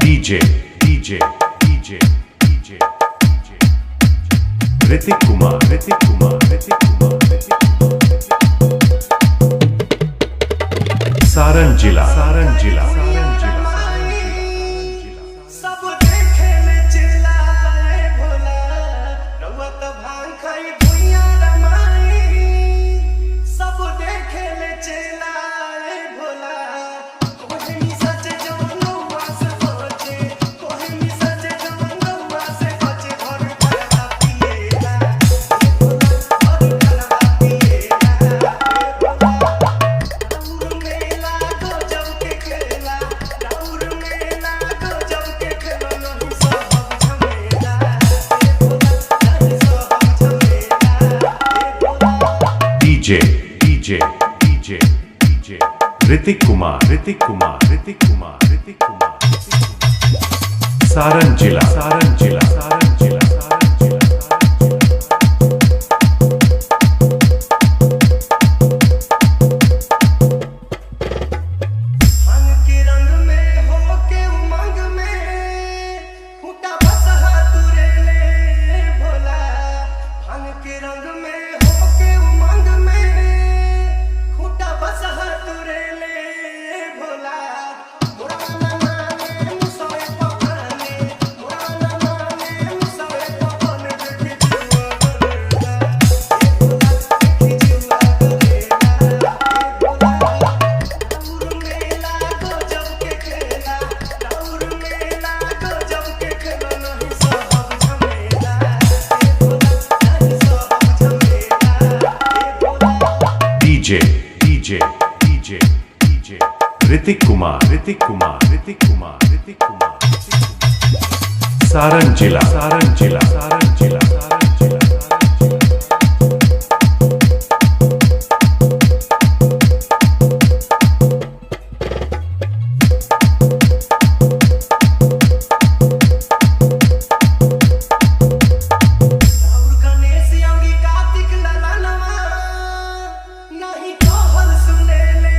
DJ Hrithik Kumar Saran जिला सब देखे ले चला भोला रवत भांग खाई भुइया रमाई सब देखे ले चला भोला कोई सच जवनुआ से बचे कोई सच जवनुआ से बचे घर भरता पिएला घर भरता पिएला राउर मेला गजब के खेला राउर मेला गजब के खेला नहीं सब झमेला नहीं सब झमेला DJ ऋतिक कुमार सारण जिला भांग के रंग में हो के उमंग में फूटा बसहा तुरेले भोला भांग के रंग में हो के उमंग में फूटा बसहा तुरेले भोला मुराना माने मुसवे पकाने मुराना माने मुसवे पकाने देखी जुआ करेला देखी जुआ करेला राउर मेला गजब के खेला राउर मेला गजब के खेला नहीं सब झमेला नहीं सब झमेला DJ ऋतिक कुमार सारण जिला राउर गणेश औरी कार्तिक ललनवा नहीं कहल सुनेले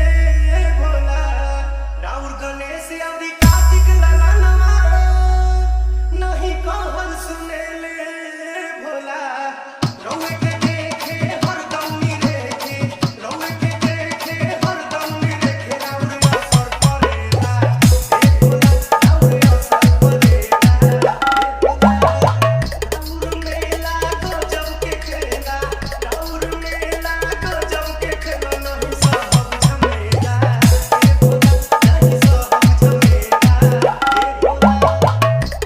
भोला राउर गणेश औरी कार्तिक ललनवा नहीं कहल सुनेले भोला रउए के देखे हरदम निरेखे रउए के देखे हरदम निरेखे राउर असर परेला भोला राउर असर परेला राउर मेला गजब के खेला राउर मेला गजब के खेला नहीं सब झमेला नहीं सब झमेला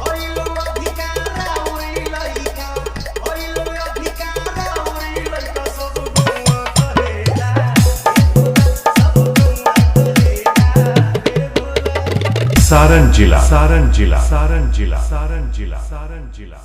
ओइलो अधिकारा ओइ लइका ओइलो अधिकारा ओइ लइका सब गुआ करेला सब गुआ करेला सारण जिला